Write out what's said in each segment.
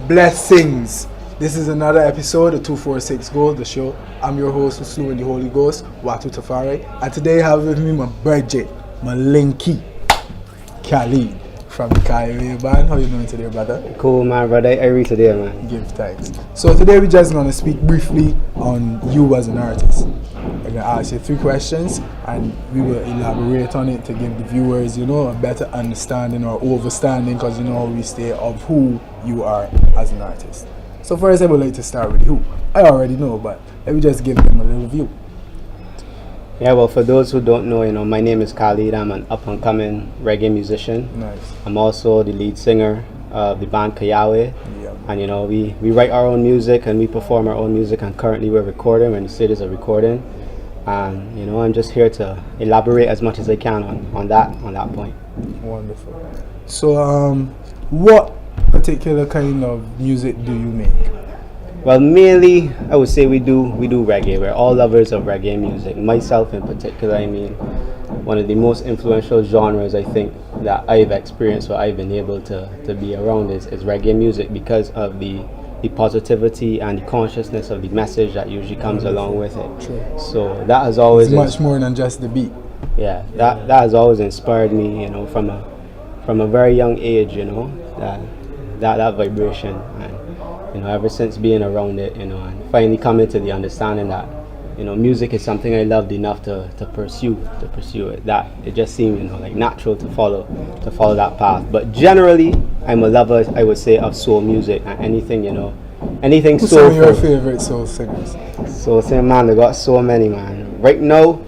Blessings. This is another episode of 246 Gold, the show. I'm your host, who slew in the Holy Ghost, Watoo Tafari. And today I have with me my birthday, my linky, Kalead from the Kayaweh band. How you doing today, brother? Cool, man, brother. I read today, man. Give thanks. So today we're just going to speak briefly on you as an artist. I'm going to ask you 3 questions and we will elaborate on it to give the viewers, a better understanding or overstanding, because you know how we stay, of who you are as an artist. So first I would like to start with who. I already know, but let me just give them a little view. Yeah, well, for those who don't know, my name is Kalead. I'm an up-and-coming reggae musician. Nice. I'm also the lead singer of the band Kayaweh. Yeah. And, we write our own music and we perform our own music, and currently we're recording. We're in the stages of recording. And, I'm just here to elaborate as much as I can on that point. Wonderful. So, what particular kind of music do you make? Well, mainly, I would say we do reggae. We're all lovers of reggae music. Myself in particular, one of the most influential genres I think that I've experienced or I've been able to be around is reggae music, because of the positivity and the consciousness of the message that usually comes along with it. True. So that has always... It's much more than just the beat. Yeah, that has always inspired me, from a very young age, that vibration. And ever since being around it, and finally coming to the understanding that, music is something I loved enough to pursue it. That it just seemed, like natural to follow that path. But generally, I'm a lover, I would say, of soul music and anything, anything Who's soulful. some of your favorite soul singers? Soul singer, man, they got so many, man. Right now,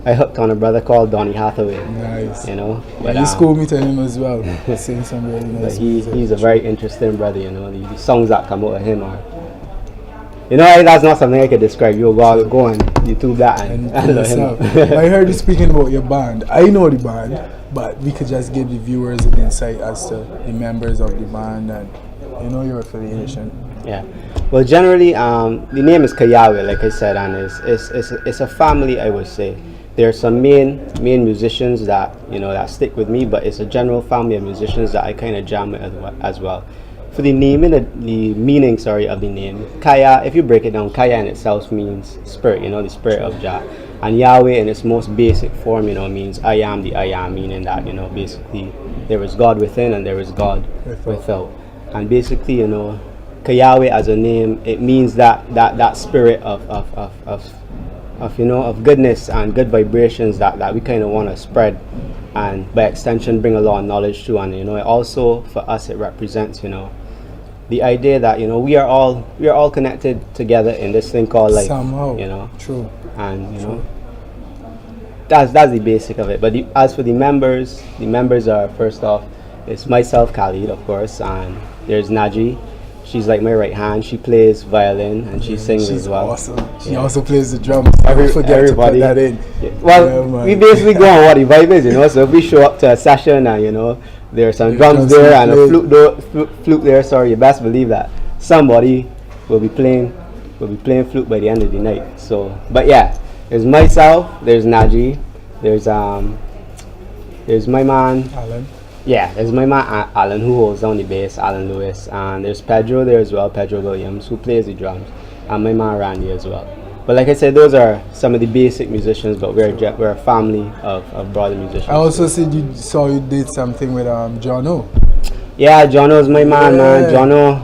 I hooked on a brother called Donny Hathaway. Nice. But you schooled me to him as well. Sing some really nice but music. he's a very interesting brother, the songs that come out of him are, that's not something I could describe. You go on YouTube that and let him know. I heard you speaking about your band. I know the band, but we could just give the viewers an insight as to the members of the band and your affiliation. Yeah. Well, generally, the name is Kayaweh, like I said, and it's a family, I would say. There are some main musicians that that stick with me, but it's a general family of musicians that I kind of jam with as well. For the meaning of the name, Kaya, if you break it down, Kaya in itself means spirit, the spirit of Jah. And Yahweh in its most basic form, means I am the I am, meaning that, basically there is God within and there is God without. And basically, Kayaweh as a name, it means that spirit of goodness and good vibrations that we kind of want to spread, and by extension bring a lot of knowledge to. And it also, for us, it represents the idea that we are all connected together in this thing called life somehow. True. And True. That's the basic of it. But as for the members are, first off, it's myself, Kalead, of course, and there's Naji. She's like my right hand. She plays violin and she sings as well. Awesome. She also plays the drums. Everybody to put that in. Yeah. Well, we basically go on what the vibe is, So if we show up to a session and there are some drums there and a flute there, sorry, you best believe that somebody will be playing flute by the end of the night. So, but yeah, there's myself, there's Naji, there's my man Alan. Yeah, there's my man Alan, who holds down the bass, Alan Lewis, and there's Pedro there as well, Pedro Williams, who plays the drums, and my man Randy as well. But like I said, those are some of the basic musicians, but we're a family of brother musicians. I also saw you did something with Jono. Yeah, Jono's my man, Jono,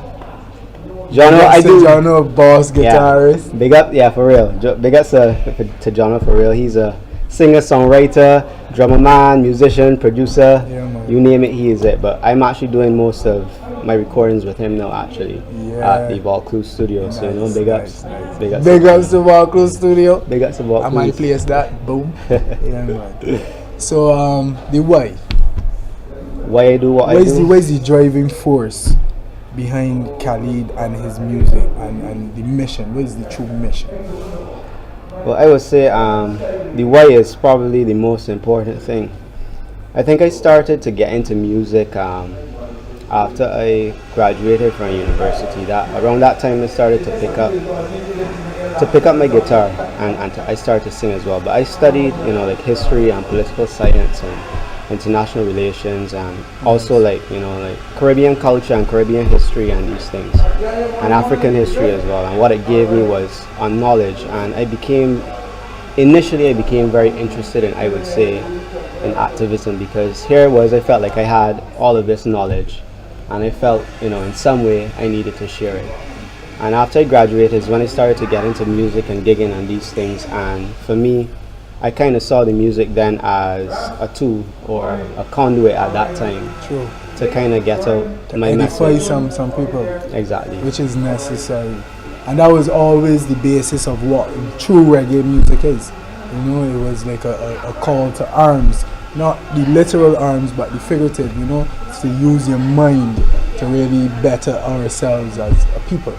I do. Jono, boss guitarist. Yeah, big up, yeah, for real. Big up to Jono, for real. He's a singer, songwriter, drummer man, musician, producer, you name it, he is it. But I'm actually doing most of my recordings with him now, actually, at the Watoo studio. Nice, so big ups. Big ups to Watoo studio. Big ups to Watoo. I might place that. Boom. Yeah, man. So the why? Why I do what I do? Where's the driving force behind Kalead and his music and the mission? What is the true mission? Well, I would say the why is probably the most important thing. I think I started to get into music after I graduated from university. Around that time I started to pick up my guitar and I started to sing as well. But I studied, like history and political science, and international relations, and also like like Caribbean culture and Caribbean history and these things, and African history as well. And what it gave me was on knowledge, and initially I became very interested in, I would say, in activism, because I felt like I had all of this knowledge, and I felt in some way I needed to share it. And after I graduated is when I started to get into music and gigging and these things. And for me, I kind of saw the music then as a tool or a conduit at that time. True. To kind of get out my edify message. some people. Exactly. Which is necessary. And that was always the basis of what true reggae music is. It was like a call to arms. Not the literal arms, but the figurative, to use your mind to really better ourselves as a people.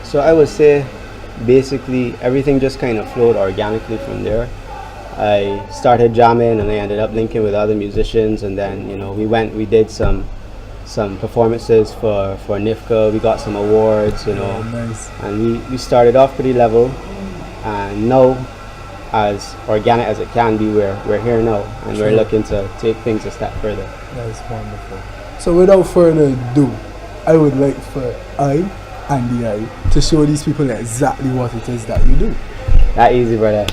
So I would say basically everything just kind of flowed organically from there. I started jamming and I ended up linking with other musicians, and then we did some performances for NIFCA. We got some awards, Nice. And we started off pretty level, and now as organic as it can be, we're here now, and we're looking to take things a step further. That's wonderful. So without further ado, I would like for I and the I to show these people exactly what it is that you do. That easy, brother.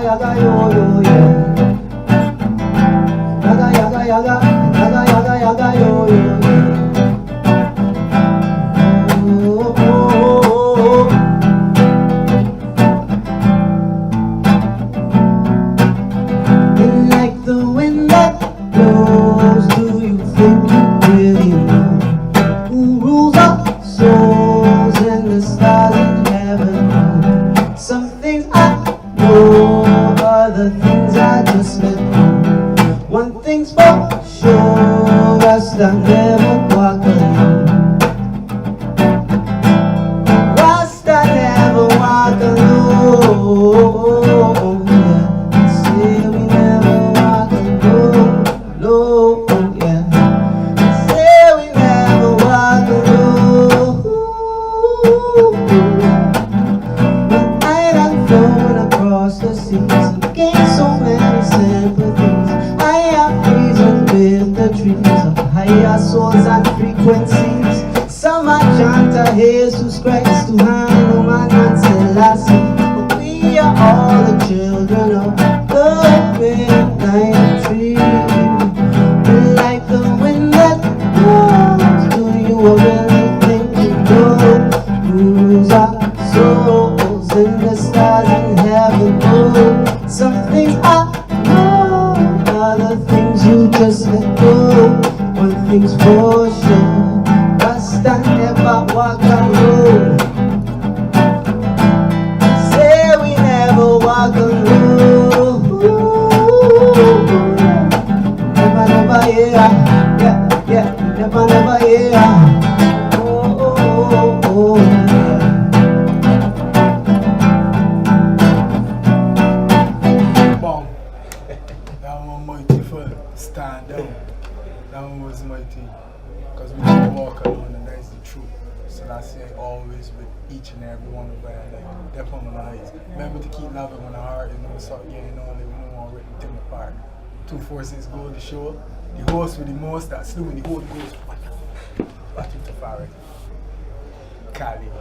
yaga yo yo yeah. Yaga yaga yaga yaga yaga yaga yo yo yeah. Oh, oh, oh, oh. And like the wind that blows, do you think you really know who rules our souls and the stars in heaven? Some things I know, other things I just let go. One thing's for sure, Rasta never walk alone. Rasta never walk alone. Yeah, say we never walk alone. Alone, yeah. Say we never walk alone. When I done flown across the seas and gained so many sympathies, I have reasons with the trees of higher souls and frequencies. Some are chant a Jesus Christ to Hanuman and Selassie, but we are all the children of the midnight tree. Like the wind that blows, do you really think you know who rules our souls and the stars in heaven? Oh, some things I know, other things you just let go. One thing's for sure, Rasta never walk alone. Say we never walk alone. Never, never, yeah, yeah, yeah, never, never, yeah. Oh, oh, oh, oh, yeah. Bomb. That one mighty for stand out. That one was mighty. Because we don't walk alone, and that is the truth. So that's it always with each and every one of us. Like, they're on my eyes. Remember to keep loving when our heart, start getting on, like, we don't want to rip them apart. 2 forces go to show. The horse with the most that slew in the whole goes. Watoo Tafari. Kalead.